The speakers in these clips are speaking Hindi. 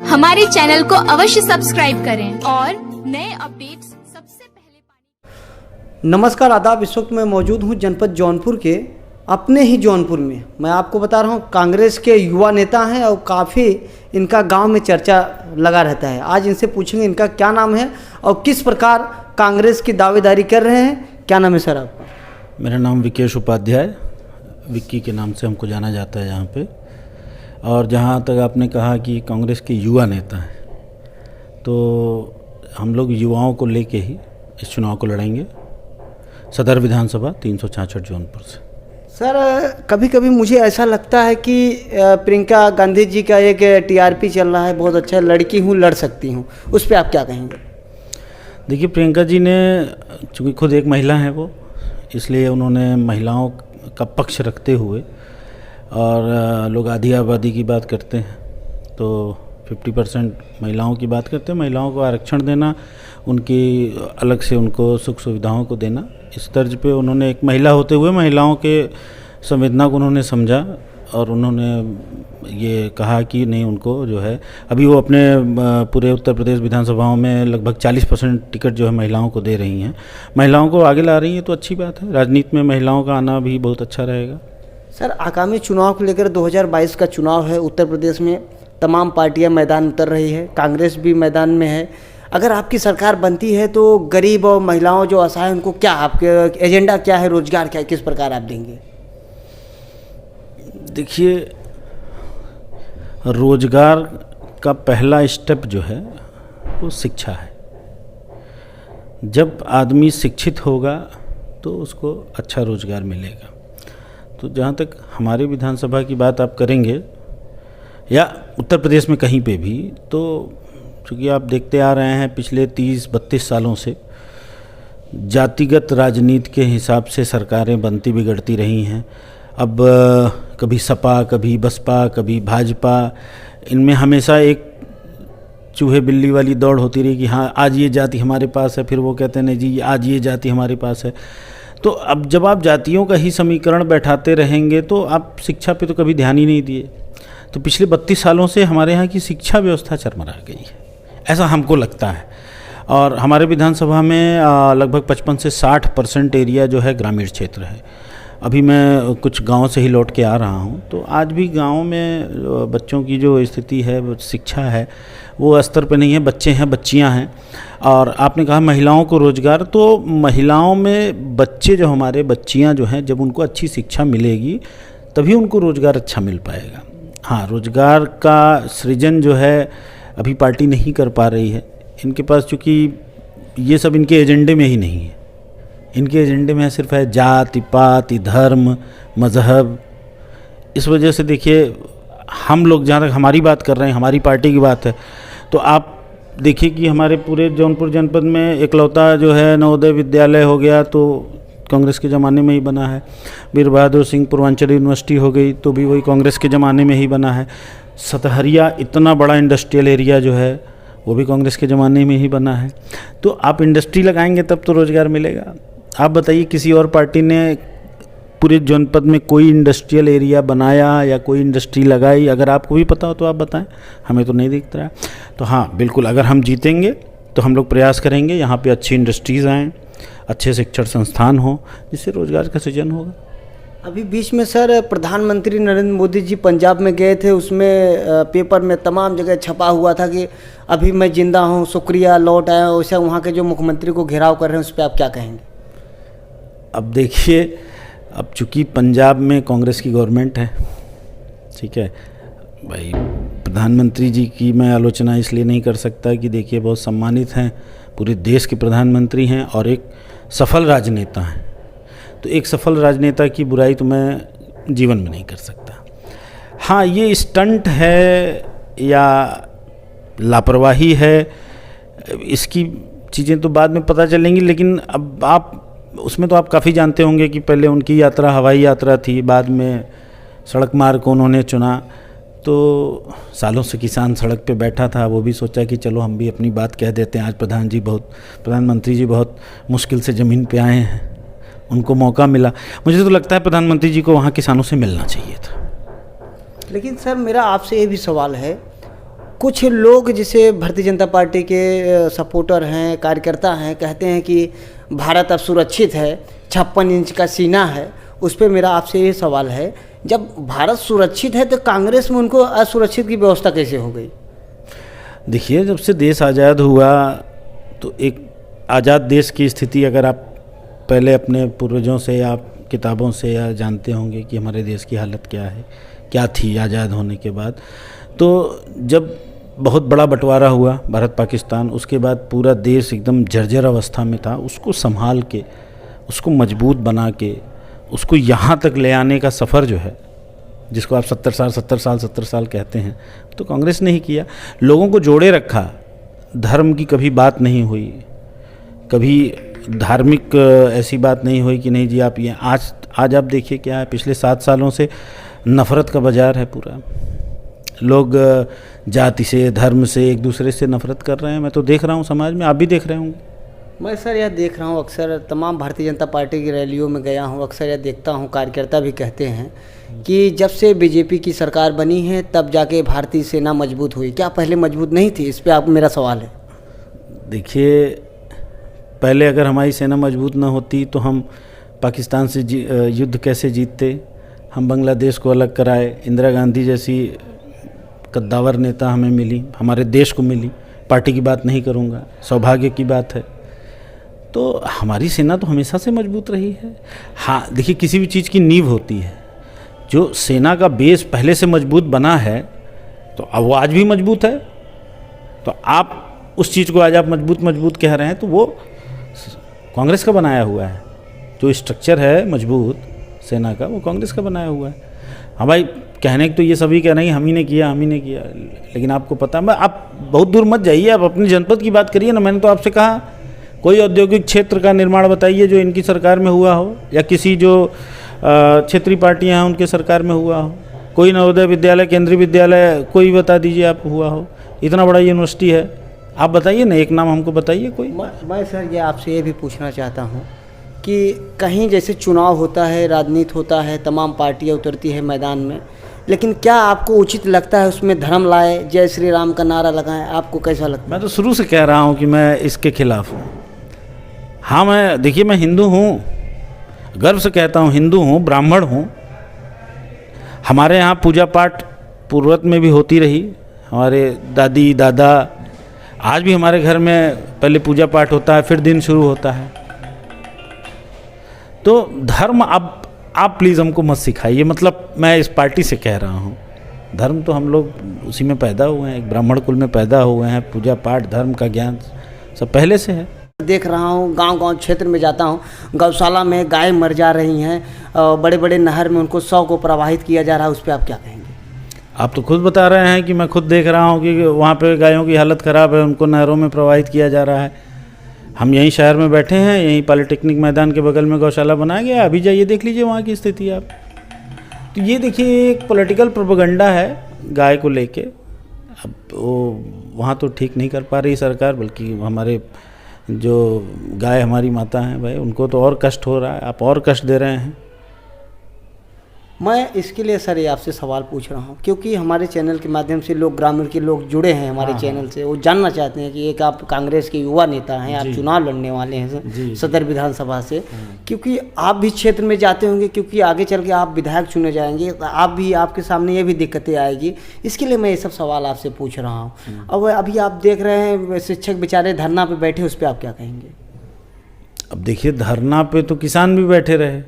हमारे चैनल को अवश्य सब्सक्राइब करें और नए अपडेट्स सबसे पहले पाने। नमस्कार आदाब। इस वक्त मैं मौजूद हूं जनपद जौनपुर के अपने ही जौनपुर में। मैं आपको बता रहा हूं कांग्रेस के युवा नेता हैं और काफ़ी इनका गांव में चर्चा लगा रहता है। आज इनसे पूछेंगे इनका क्या नाम है और किस प्रकार कांग्रेस की दावेदारी कर रहे हैं। क्या नाम है सर आपका? मेरा नाम विकेश उपाध्याय, विक्की के नाम से हमको जाना जाता है यहाँ पे। और जहाँ तक आपने कहा कि कांग्रेस के युवा नेता हैं, तो हम लोग युवाओं को लेके ही इस चुनाव को लड़ेंगे। सदर विधानसभा 366 जौनपुर से। सर कभी कभी मुझे ऐसा लगता है कि प्रियंका गांधी जी का एक टीआरपी चल रहा है, बहुत अच्छा, लड़की हूँ लड़ सकती हूँ, उस पर आप क्या कहेंगे? देखिए, प्रियंका जी ने, चूँकि खुद एक महिला हैं वो, इसलिए उन्होंने महिलाओं का पक्ष रखते हुए, और लोग आधी आबादी की बात करते हैं तो 50% महिलाओं की बात करते हैं। महिलाओं को आरक्षण देना, उनकी अलग से उनको सुख सुविधाओं को देना, इस तर्ज पे उन्होंने एक महिला होते हुए महिलाओं के संवेदना को उन्होंने समझा और उन्होंने ये कहा कि नहीं, उनको जो है अभी वो अपने पूरे उत्तर प्रदेश विधानसभाओं में लगभग 40% टिकट जो है महिलाओं को दे रही हैं, महिलाओं को आगे ला रही हैं, तो अच्छी बात है। राजनीति में महिलाओं का आना भी बहुत अच्छा रहेगा। सर आगामी चुनाव को लेकर 2022 का चुनाव है, उत्तर प्रदेश में तमाम पार्टियां मैदान उतर रही है, कांग्रेस भी मैदान में है। अगर आपकी सरकार बनती है तो गरीब और महिलाओं जो असहाय उनको क्या, आपके एजेंडा क्या है, रोजगार क्या है, किस प्रकार आप देंगे? देखिए, रोजगार का पहला स्टेप जो है वो शिक्षा है। जब आदमी शिक्षित होगा तो उसको अच्छा रोजगार मिलेगा। तो जहाँ तक हमारे विधानसभा की बात आप करेंगे या उत्तर प्रदेश में कहीं पे भी, तो चूँकि आप देखते आ रहे हैं पिछले 30-32 सालों से जातिगत राजनीति के हिसाब से सरकारें बनती बिगड़ती रही हैं। अब कभी सपा, कभी बसपा, कभी भाजपा, इनमें हमेशा एक चूहे बिल्ली वाली दौड़ होती रही कि हाँ आज ये जाति हमारे पास है, फिर वो कहते हैं नहीं जी आज ये जाति हमारे पास है। तो अब जब आप जातियों का ही समीकरण बैठाते रहेंगे तो आप शिक्षा पे तो कभी ध्यान ही नहीं दिए। तो पिछले 32 सालों से हमारे यहाँ की शिक्षा व्यवस्था चरमरा गई है, ऐसा हमको लगता है। और हमारे विधानसभा में लगभग 55 से 60% एरिया जो है ग्रामीण क्षेत्र है। अभी मैं कुछ गांव से ही लौट के आ रहा हूं, तो आज भी गांव में बच्चों की जो स्थिति है, शिक्षा है, वो स्तर पे नहीं है। बच्चे हैं, बच्चियां हैं। और आपने कहा महिलाओं को रोज़गार, तो महिलाओं में बच्चे जो हमारे, बच्चियां जो हैं, जब उनको अच्छी शिक्षा मिलेगी तभी उनको रोज़गार अच्छा मिल पाएगा। हाँ, रोज़गार का सृजन जो है अभी पार्टी नहीं कर पा रही है। इनके पास, चूँकि ये सब इनके एजेंडे में ही नहीं है, इनके एजेंडे में सिर्फ है जाति पाति धर्म मज़हब। इस वजह से देखिए, हम लोग जहाँ तक हमारी बात कर रहे हैं, हमारी पार्टी की बात है, तो आप देखिए कि हमारे पूरे जौनपुर जनपद में इकलौता जो है नवोदय विद्यालय हो गया तो कांग्रेस के ज़माने में ही बना है। वीर बहादुर सिंह पूर्वांचल यूनिवर्सिटी हो गई तो भी वही कांग्रेस के ज़माने में ही बना है। सतहरिया इतना बड़ा इंडस्ट्रियल एरिया जो है वो भी कांग्रेस के ज़माने में ही बना है। तो आप इंडस्ट्री लगाएंगे तब तो रोज़गार मिलेगा। आप बताइए, किसी और पार्टी ने पूरे जनपद में कोई इंडस्ट्रियल एरिया बनाया या कोई इंडस्ट्री लगाई? अगर आपको भी पता हो तो आप बताएं, हमें तो नहीं दिख रहा है। तो हाँ, बिल्कुल, अगर हम जीतेंगे तो हम लोग प्रयास करेंगे यहाँ पे अच्छी इंडस्ट्रीज़ आएँ, अच्छे शिक्षण संस्थान हो, जिससे रोज़गार का सृजन होगा। अभी बीच में सर प्रधानमंत्री नरेंद्र मोदी जी पंजाब में गए थे, उसमें पेपर में तमाम जगह छपा हुआ था कि अभी मैं जिंदा हूँ, शुक्रिया, लौट आया। वैसा वहाँ के जो मुख्यमंत्री को घेराव कर रहे हैं उस पर आप क्या कहेंगे? अब देखिए, अब चूँकि पंजाब में कांग्रेस की गवर्नमेंट है, ठीक है भाई, प्रधानमंत्री जी की मैं आलोचना इसलिए नहीं कर सकता कि देखिए बहुत सम्मानित हैं, पूरे देश के प्रधानमंत्री हैं और एक सफल राजनेता हैं। तो एक सफल राजनेता की बुराई तो मैं जीवन में नहीं कर सकता। हाँ, ये स्टंट है या लापरवाही है, इसकी चीज़ें तो बाद में पता चलेंगी। लेकिन अब आप उसमें तो आप काफ़ी जानते होंगे कि पहले उनकी यात्रा हवाई यात्रा थी, बाद में सड़क मार्ग को उन्होंने चुना। तो सालों से किसान सड़क पे बैठा था, वो भी सोचा कि चलो हम भी अपनी बात कह देते हैं। आज प्रधानमंत्री जी बहुत मुश्किल से ज़मीन पे आए हैं, उनको मौका मिला। मुझे तो लगता है प्रधानमंत्री जी को वहाँ किसानों से मिलना चाहिए था। लेकिन सर मेरा आपसे ये भी सवाल है, कुछ लोग जिसे भारतीय जनता पार्टी के सपोर्टर हैं, कार्यकर्ता हैं, कहते हैं कि भारत अब सुरक्षित है, 56 इंच का सीना है। उस पर मेरा आपसे ये सवाल है, जब भारत सुरक्षित है तो कांग्रेस में उनको असुरक्षित की व्यवस्था कैसे हो गई? देखिए, जब से देश आज़ाद हुआ तो एक आज़ाद देश की स्थिति अगर आप पहले अपने पूर्वजों से या किताबों से या जानते होंगे कि हमारे देश की हालत क्या थी आज़ाद होने के बाद, तो जब बहुत बड़ा बंटवारा हुआ भारत पाकिस्तान, उसके बाद पूरा देश एकदम जर्जर अवस्था में था। उसको संभाल के, उसको मजबूत बना के, उसको यहाँ तक ले आने का सफ़र जो है, जिसको आप 70 साल कहते हैं, तो कांग्रेस ने ही किया। लोगों को जोड़े रखा, धर्म की कभी बात नहीं हुई, कभी धार्मिक ऐसी बात नहीं हुई कि नहीं जी आप ये आज आप देखिए क्या है, पिछले 7 सालों से नफ़रत का बाज़ार है पूरा। लोग जाति से, धर्म से, एक दूसरे से नफ़रत कर रहे हैं। मैं तो देख रहा हूँ समाज में, आप भी देख रहे होंगे। मैं सर यह देख रहा हूँ, अक्सर तमाम भारतीय जनता पार्टी की रैलियों में गया हूँ, अक्सर यह देखता हूँ, कार्यकर्ता भी कहते हैं कि जब से बीजेपी की सरकार बनी है तब जाके भारतीय सेना मजबूत हुई। क्या पहले मजबूत नहीं थी? इस पे आप, मेरा सवाल है। देखिए, पहले अगर हमारी सेना मजबूत ना होती तो हम पाकिस्तान से युद्ध कैसे जीतते? हम बांग्लादेश को अलग कराए, इंदिरा गांधी जैसी कद्दावर नेता हमें मिली, हमारे देश को मिली। पार्टी की बात नहीं करूँगा, सौभाग्य की बात है। तो हमारी सेना तो हमेशा से मजबूत रही है। हाँ, देखिए, किसी भी चीज़ की नींव होती है। जो सेना का बेस पहले से मजबूत बना है तो अब वो आज भी मजबूत है। तो आप उस चीज़ को आज आप मजबूत कह रहे हैं, तो वो कांग्रेस का बनाया हुआ है। जो स्ट्रक्चर है मजबूत सेना का, वो कांग्रेस का बनाया हुआ है। हाँ भाई, कहने तो ये सभी कह रहे हैं हम ही ने किया, लेकिन आपको पता, मैं आप बहुत दूर मत जाइए, आप अपने जनपद की बात करिए ना। मैंने तो आपसे कहा कोई औद्योगिक क्षेत्र का निर्माण बताइए जो इनकी सरकार में हुआ हो, या किसी जो क्षेत्रीय पार्टियां हैं उनके सरकार में हुआ हो। कोई नवोदय विद्यालय, केंद्रीय विद्यालय, कोई बता दीजिए आप हुआ हो। इतना बड़ा यूनिवर्सिटी है, आप बताइए ना, एक नाम हमको बताइए कोई। मैं सर ये आपसे ये भी पूछना चाहता हूँ कि कहीं जैसे चुनाव होता है, राजनीति होता है, तमाम पार्टियाँ उतरती है मैदान में, लेकिन क्या आपको उचित लगता है उसमें धर्म लाए, जय श्री राम का नारा लगाएं? आपको कैसा लगता है? मैं तो शुरू से कह रहा हूँ कि मैं इसके खिलाफ हूँ। हाँ, मैं हिंदू हूँ, गर्व से कहता हूँ, हिंदू हूँ, ब्राह्मण हूँ। हमारे यहाँ पूजा पाठ पूर्वत में भी होती रही। हमारे दादी दादा, आज भी हमारे घर में पहले पूजा पाठ होता है, फिर दिन शुरू होता है। तो धर्म अब आप प्लीज़ हमको मत सिखाइए। मतलब मैं इस पार्टी से कह रहा हूँ, धर्म तो हम लोग उसी में पैदा हुए हैं, एक ब्राह्मण कुल में पैदा हुए हैं। पूजा पाठ, धर्म का ज्ञान सब पहले से है। देख रहा हूँ, गांव क्षेत्र में जाता हूँ, गौशाला में गाय मर जा रही हैं, बड़े बड़े नहर में उनको 100 को प्रवाहित किया जा रहा है। उस पर आप क्या कहेंगे? आप तो खुद बता रहे हैं कि मैं खुद देख रहा हूँ कि वहाँ पे गायों की हालत ख़राब है, उनको नहरों में प्रवाहित किया जा रहा है। हम यहीं शहर में बैठे हैं, यहीं पॉलिटेक्निक मैदान के बगल में गौशाला बनाया गया, अभी जाइए देख लीजिए वहाँ की स्थिति आप। तो ये देखिए, एक पॉलिटिकल प्रोपेगेंडा है गाय को लेके। अब वो वहाँ तो ठीक नहीं कर पा रही सरकार, बल्कि हमारे जो गाय हमारी माता हैं भाई, उनको तो और कष्ट हो रहा है, आप और कष्ट दे रहे हैं। मैं इसके लिए सर ये आपसे सवाल पूछ रहा हूँ क्योंकि हमारे चैनल के माध्यम से लोग, ग्रामीण के लोग जुड़े हैं हमारे चैनल से। वो जानना चाहते हैं कि एक आप कांग्रेस के युवा नेता हैं, आप चुनाव लड़ने वाले हैं सदर विधानसभा से, क्योंकि आप भी क्षेत्र में जाते होंगे, क्योंकि आगे चल के आप विधायक चुने जाएंगे, आप भी, आपके सामने ये भी दिक्कतें आएगी। इसके लिए मैं ये सब सवाल आपसे पूछ रहा हूँ। अब अभी आप देख रहे हैं शिक्षक बेचारे धरना पर बैठे, उस पर आप क्या कहेंगे? अब देखिए, धरना पे तो किसान भी बैठे रहे,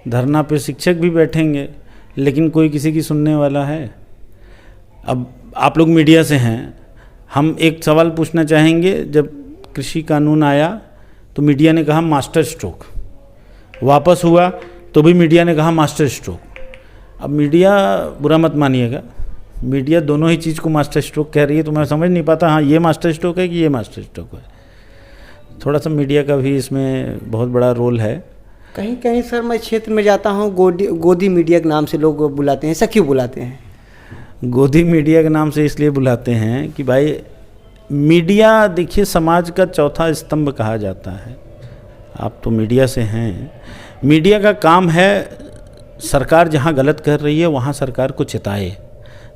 धरना पे शिक्षक भी बैठेंगे, लेकिन कोई किसी की सुनने वाला है? अब आप लोग मीडिया से हैं, हम एक सवाल पूछना चाहेंगे। जब कृषि कानून आया तो मीडिया ने कहा मास्टर स्ट्रोक, वापस हुआ तो भी मीडिया ने कहा मास्टर स्ट्रोक। अब मीडिया, बुरा मत मानिएगा, मीडिया दोनों ही चीज़ को मास्टर स्ट्रोक कह रही है, तो मैं समझ नहीं पाता हाँ ये मास्टर स्ट्रोक है कि ये मास्टर स्ट्रोक है। थोड़ा सा मीडिया का भी इसमें बहुत बड़ा रोल है। कहीं कहीं सर मैं क्षेत्र में जाता हूँ, गोदी मीडिया के नाम से लोग बुलाते हैं। ऐसा क्यों बुलाते हैं? गोदी मीडिया के नाम से इसलिए बुलाते हैं कि भाई मीडिया, देखिए, समाज का चौथा स्तंभ कहा जाता है। आप तो मीडिया से हैं। मीडिया का काम है सरकार जहाँ गलत कर रही है वहाँ सरकार को चिताए,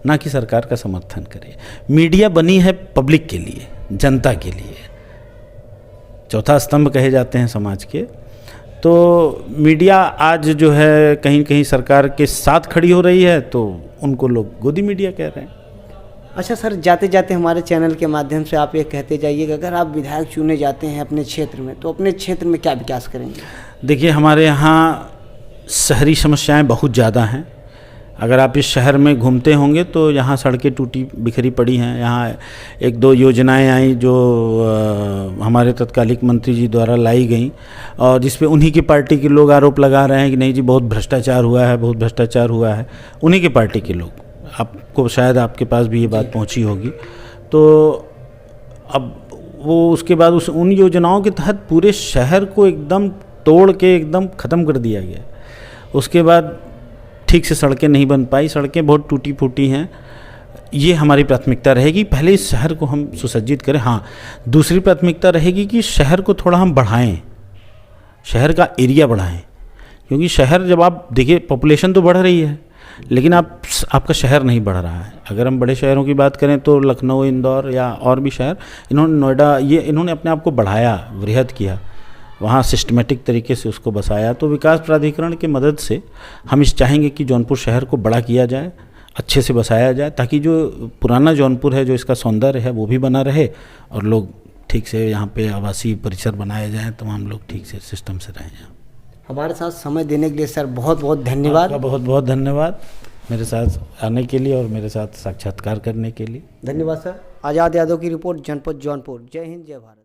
ना कि सरकार का समर्थन करे। मीडिया बनी है पब्लिक के लिए, जनता के लिए, चौथा स्तंभ कहे जाते हैं समाज के। तो मीडिया आज जो है कहीं कहीं सरकार के साथ खड़ी हो रही है, तो उनको लोग गोदी मीडिया कह रहे हैं। अच्छा सर, जाते जाते हमारे चैनल के माध्यम से आप ये कहते जाइए कि अगर आप विधायक चुने जाते हैं अपने क्षेत्र में, तो अपने क्षेत्र में क्या विकास करेंगे? देखिए, हमारे यहाँ शहरी समस्याएं बहुत ज़्यादा हैं। अगर आप इस शहर में घूमते होंगे तो यहाँ सड़कें टूटी बिखरी पड़ी हैं। यहाँ एक दो योजनाएं आई जो हमारे तत्कालिक मंत्री जी द्वारा लाई गई, और जिस पे उन्हीं की पार्टी के लोग आरोप लगा रहे हैं कि नहीं जी बहुत भ्रष्टाचार हुआ है, बहुत भ्रष्टाचार हुआ है। उन्हीं की पार्टी के लोग, आपको शायद आपके पास भी ये बात पहुंची होगी। तो अब वो उसके बाद उन योजनाओं के तहत पूरे शहर को एकदम तोड़ के एकदम ख़त्म कर दिया गया। उसके बाद ठीक से सड़कें नहीं बन पाई, सड़कें बहुत टूटी फूटी हैं। ये हमारी प्राथमिकता रहेगी, पहले इस शहर को हम सुसज्जित करें। हाँ, दूसरी प्राथमिकता रहेगी कि शहर को थोड़ा हम बढ़ाएं, शहर का एरिया बढ़ाएं, क्योंकि शहर जब आप देखिए पॉपुलेशन तो बढ़ रही है, लेकिन आपका शहर नहीं बढ़ रहा है। अगर हम बड़े शहरों की बात करें तो लखनऊ, इंदौर या और भी शहर, इन्होंने नोएडा, ये इन्होंने अपने आप को बढ़ाया, वृहद किया, वहाँ सिस्टमेटिक तरीके से उसको बसाया। तो विकास प्राधिकरण की मदद से हम इस चाहेंगे कि जौनपुर शहर को बड़ा किया जाए, अच्छे से बसाया जाए, ताकि जो पुराना जौनपुर है, जो इसका सौंदर्य है, वो भी बना रहे और लोग ठीक से यहाँ पे आवासीय परिसर बनाए जाएँ, तमाम लोग ठीक से सिस्टम से रहें। हमारे साथ समय देने के लिए सर बहुत बहुत धन्यवाद। बहुत बहुत धन्यवाद मेरे साथ आने के लिए और मेरे साथ साक्षात्कार करने के लिए। धन्यवाद सर। आज़ाद यादव की रिपोर्ट, जनपद जौनपुर। जय हिंद, जय भारत।